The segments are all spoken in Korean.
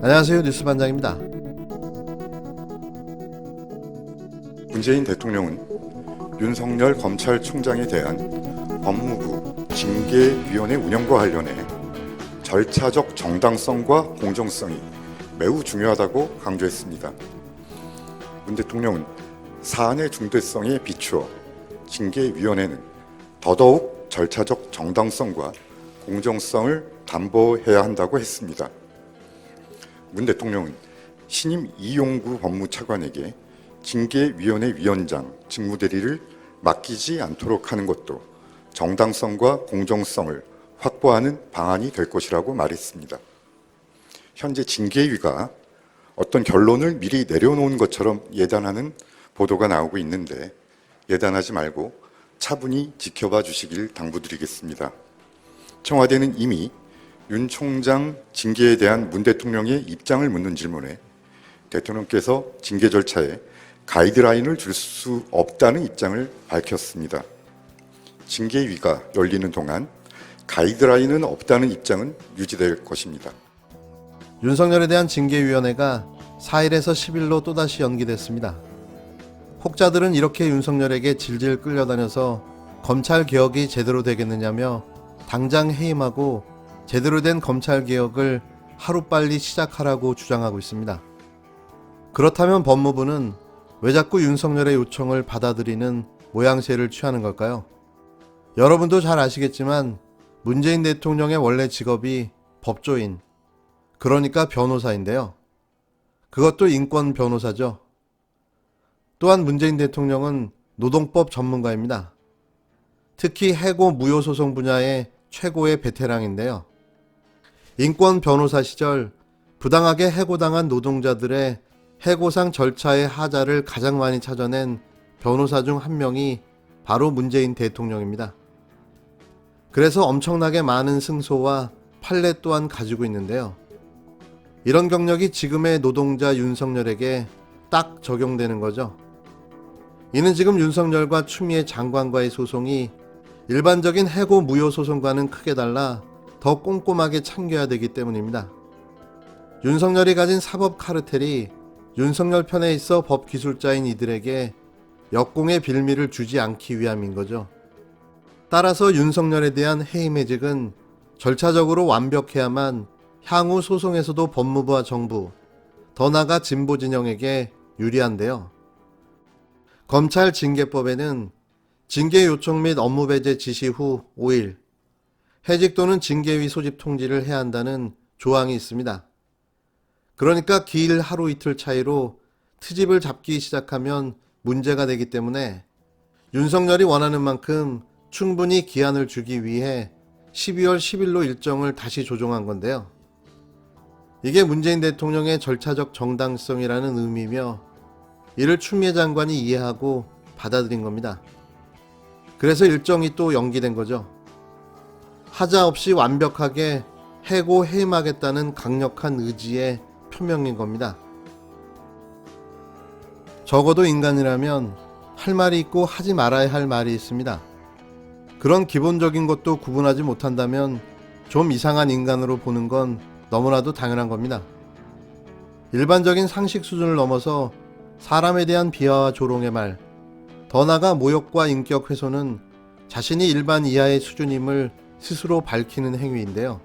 안녕하세요. 뉴스반장입니다. 문재인 대통령은 윤석열 검찰총장에 대한 법무부 징계위원회 운영과 관련해 절차적 정당성과 공정성이 매우 중요하다고 강조했습니다. 문 대통령은 사안의 중대성에 비추어 징계위원회는 더더욱 절차적 정당성과 공정성을 담보해야 한다고 했습니다. 문 대통령은 신임 이용구 법무차관에게 징계위원회 위원장 직무대리를 맡기지 않도록 하는 것도 정당성과 공정성을 확보하는 방안이 될 것이라고 말했습니다. 현재 징계위가 어떤 결론을 미리 내려놓은 것처럼 예단하는 보도가 나오고 있는데 예단하지 말고 차분히 지켜봐 주시길 당부드리겠습니다. 청와대는 이미 윤 총장 징계에 대한 문 대통령의 입장을 묻는 질문에 대통령께서 징계 절차에 가이드라인을 줄 수 없다는 입장을 밝혔습니다. 징계위가 열리는 동안 가이드라인은 없다는 입장은 유지될 것입니다. 윤석열에 대한 징계위원회가 4일에서 10일로 또다시 연기됐습니다. 혹자들은 이렇게 윤석열에게 질질 끌려다녀서 검찰개혁이 제대로 되겠느냐며 당장 해임하고 제대로 된 검찰개혁을 하루빨리 시작하라고 주장하고 있습니다. 그렇다면 법무부는 왜 자꾸 윤석열의 요청을 받아들이는 모양새를 취하는 걸까요? 여러분도 잘 아시겠지만 문재인 대통령의 원래 직업이 법조인, 그러니까 변호사인데요. 그것도 인권 변호사죠. 또한 문재인 대통령은 노동법 전문가입니다. 특히 해고 무효소송 분야의 최고의 베테랑인데요. 인권 변호사 시절 부당하게 해고당한 노동자들의 해고상 절차의 하자를 가장 많이 찾아낸 변호사 중 한 명이 바로 문재인 대통령입니다. 그래서 엄청나게 많은 승소와 판례 또한 가지고 있는데요. 이런 경력이 지금의 노동자 윤석열에게 딱 적용되는 거죠. 이는 지금 윤석열과 추미애 장관과의 소송이 일반적인 해고 무효 소송과는 크게 달라 더 꼼꼼하게 참겨야 되기 때문입니다. 윤석열이 가진 사법 카르텔이 윤석열 편에 있어 법기술자인 이들에게 역공의 빌미를 주지 않기 위함인 거죠. 따라서 윤석열에 대한 해임 해직은 절차적으로 완벽해야만 향후 소송에서도 법무부와 정부, 더 나아가 진보 진영에게 유리한데요. 검찰 징계법에는 징계 요청 및 업무 배제 지시 후 5일, 해직 또는 징계위 소집 통지를 해야 한다는 조항이 있습니다. 그러니까 기일 하루 이틀 차이로 트집을 잡기 시작하면 문제가 되기 때문에 윤석열이 원하는 만큼 충분히 기한을 주기 위해 12월 10일로 일정을 다시 조정한 건데요. 이게 문재인 대통령의 절차적 정당성이라는 의미며 이를 추미애 장관이 이해하고 받아들인 겁니다. 그래서 일정이 또 연기된 거죠. 하자 없이 완벽하게 해고 해임하겠다는 강력한 의지의 표명인 겁니다. 적어도 인간이라면 할 말이 있고 하지 말아야 할 말이 있습니다. 그런 기본적인 것도 구분하지 못한다면 좀 이상한 인간으로 보는 건 너무나도 당연한 겁니다. 일반적인 상식 수준을 넘어서 사람에 대한 비하와 조롱의 말, 더 나아가 모욕과 인격 훼손은 자신이 일반 이하의 수준임을 스스로 밝히는 행위인데요.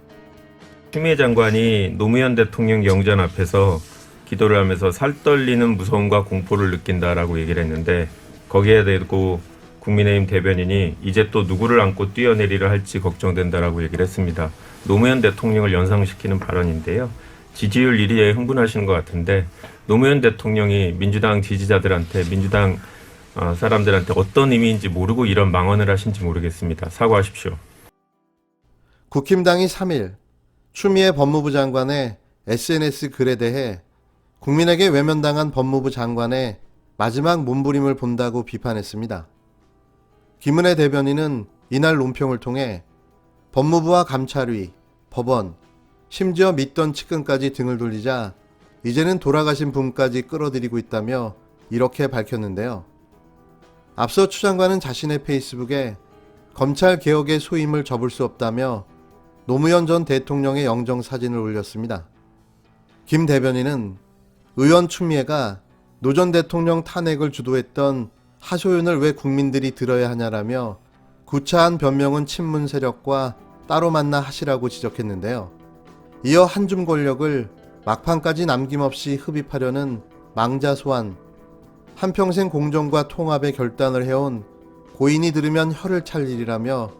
추미애 장관이 노무현 대통령 영전 앞에서 기도를 하면서 살떨리는 무서움과 공포를 느낀다라고 얘기를 했는데 거기에 대고 국민의힘 대변인이 이제 또 누구를 안고 뛰어내리려 할지 걱정된다라고 얘기를 했습니다. 노무현 대통령을 연상시키는 발언인데요. 지지율 1위에 흥분하시는 것 같은데 노무현 대통령이 민주당 지지자들한테 민주당 사람들한테 어떤 의미인지 모르고 이런 망언을 하신지 모르겠습니다. 사과하십시오. 국힘당이 3일 추미애 법무부 장관의 SNS 글에 대해 국민에게 외면당한 법무부 장관의 마지막 몸부림을 본다고 비판했습니다. 김은혜 대변인은 이날 논평을 통해 법무부와 감찰위, 법원, 심지어 믿던 측근까지 등을 돌리자 이제는 돌아가신 분까지 끌어들이고 있다며 이렇게 밝혔는데요. 앞서 추 장관은 자신의 페이스북에 검찰 개혁의 소임을 접을 수 없다며 노무현 전 대통령의 영정 사진을 올렸습니다. 김 대변인은 의원 추미애가 노 전 대통령 탄핵을 주도했던 하소연을 왜 국민들이 들어야 하냐라며 구차한 변명은 친문 세력과 따로 만나 하시라고 지적했는데요. 이어 한줌 권력을 막판까지 남김없이 흡입하려는 망자 소환, 한평생 공정과 통합의 결단을 해온 고인이 들으면 혀를 찰 일이라며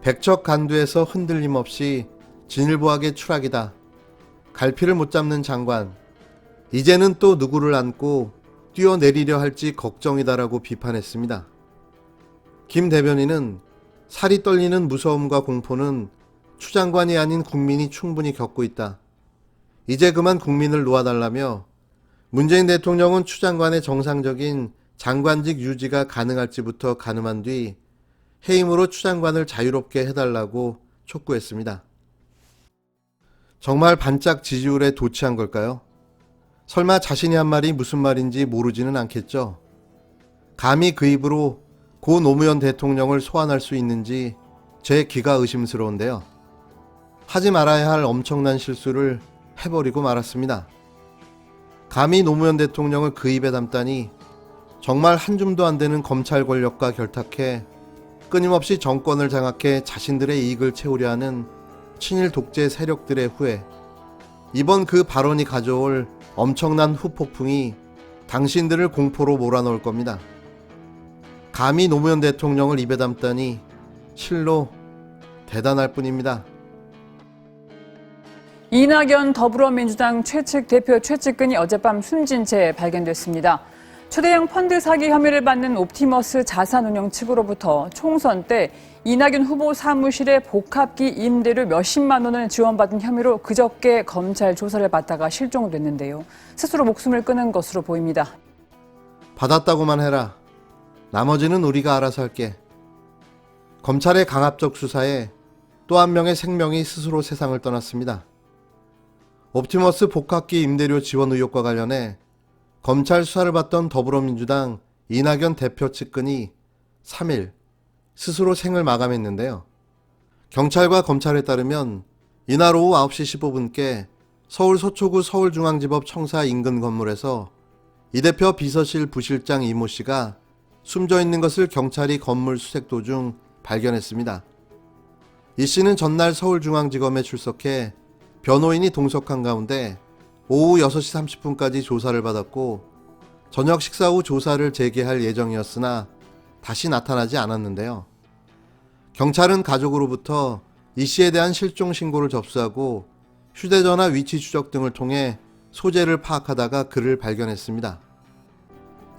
백척 간두에서 흔들림 없이 진일보하게 추락이다. 갈피를 못 잡는 장관, 이제는 또 누구를 안고 뛰어내리려 할지 걱정이다라고 비판했습니다. 김 대변인은 살이 떨리는 무서움과 공포는 추 장관이 아닌 국민이 충분히 겪고 있다. 이제 그만 국민을 놓아달라며 문재인 대통령은 추 장관의 정상적인 장관직 유지가 가능할지부터 가늠한 뒤 해임으로 추 장관을 자유롭게 해달라고 촉구했습니다. 정말 반짝 지지율에 도취한 걸까요? 설마 자신이 한 말이 무슨 말인지 모르지는 않겠죠. 감히 그 입으로 고 노무현 대통령을 소환할 수 있는지 제 귀가 의심스러운데요. 하지 말아야 할 엄청난 실수를 해버리고 말았습니다. 감히 노무현 대통령을 그 입에 담다니 정말 한 줌도 안 되는 검찰 권력과 결탁해 끊임없이 정권을 장악해 자신들의 이익을 채우려 하는 친일 독재 세력들의 후회, 이번 그 발언이 가져올 엄청난 후폭풍이 당신들을 공포로 몰아넣을 겁니다. 감히 노무현 대통령을 입에 담다니 실로 대단할 뿐입니다. 이낙연 더불어민주당 최측 대표 최측근이 어젯밤 숨진 채 발견됐습니다. 초대형 펀드 사기 혐의를 받는 옵티머스 자산운용 측으로부터 총선 때 이낙연 후보 사무실에 복합기 임대료 몇십만 원을 지원받은 혐의로 그저께 검찰 조사를 받다가 실종됐는데요. 스스로 목숨을 끊은 것으로 보입니다. 받았다고만 해라. 나머지는 우리가 알아서 할게. 검찰의 강압적 수사에 또 한 명의 생명이 스스로 세상을 떠났습니다. 옵티머스 복합기 임대료 지원 의혹과 관련해 검찰 수사를 받던 더불어민주당 이낙연 대표 측근이 3일 스스로 생을 마감했는데요. 경찰과 검찰에 따르면 이날 오후 9시 15분께 서울 서초구 서울중앙지법 청사 인근 건물에서 이 대표 비서실 부실장 이모 씨가 숨져 있는 것을 경찰이 건물 수색 도중 발견했습니다. 이 씨는 전날 서울중앙지검에 출석해 변호인이 동석한 가운데 오후 6시 30분까지 조사를 받았고 저녁 식사 후 조사를 재개할 예정이었으나 다시 나타나지 않았는데요. 경찰은 가족으로부터 이 씨에 대한 실종 신고를 접수하고 휴대전화 위치 추적 등을 통해 소재를 파악하다가 그를 발견했습니다.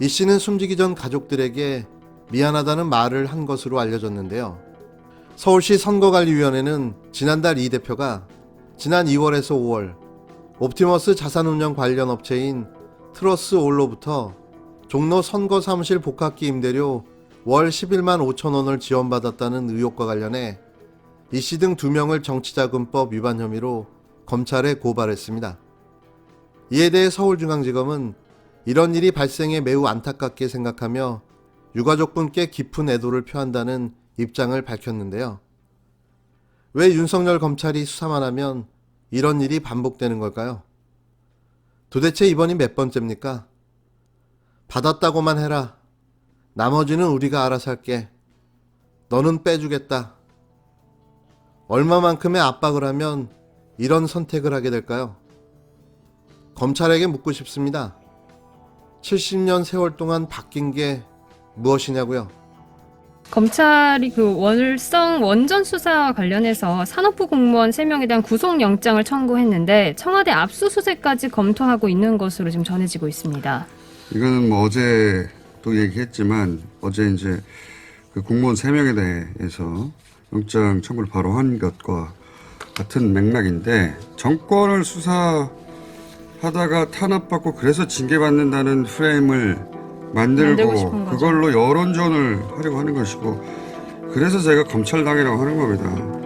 이 씨는 숨지기 전 가족들에게 미안하다는 말을 한 것으로 알려졌는데요. 서울시 선거관리위원회는 지난달 이 대표가 지난 2월에서 5월 옵티머스 자산운용 관련 업체인 트러스올로부터 종로 선거사무실 복합기 임대료 월 11만 5천 원을 지원받았다는 의혹과 관련해 이 씨 등 2명을 정치자금법 위반 혐의로 검찰에 고발했습니다. 이에 대해 서울중앙지검은 이런 일이 발생해 매우 안타깝게 생각하며 유가족분께 깊은 애도를 표한다는 입장을 밝혔는데요. 왜 윤석열 검찰이 수사만 하면 이런 일이 반복되는 걸까요? 도대체 이번이 몇 번째입니까? 받았다고만 해라. 나머지는 우리가 알아서 할게. 너는 빼주겠다. 얼마만큼의 압박을 하면 이런 선택을 하게 될까요? 검찰에게 묻고 싶습니다. 70년 세월 동안 바뀐 게 무엇이냐고요? 검찰이 그 월성 원전 수사와 관련해서 산업부 공무원 3명에 대한 구속영장을 청구했는데 청와대 압수수색까지 검토하고 있는 것으로 지금 전해지고 있습니다. 이거는 뭐 어제도 얘기했지만 어제 이제 그 공무원 3명에 대해서 영장 청구를 바로 한 것과 같은 맥락인데 정권을 수사하다가 탄압받고 그래서 징계받는다는 프레임을 만들고 그걸로 여론전을 하려고 하는 것이고 그래서 제가 검찰당이라고 하는 겁니다.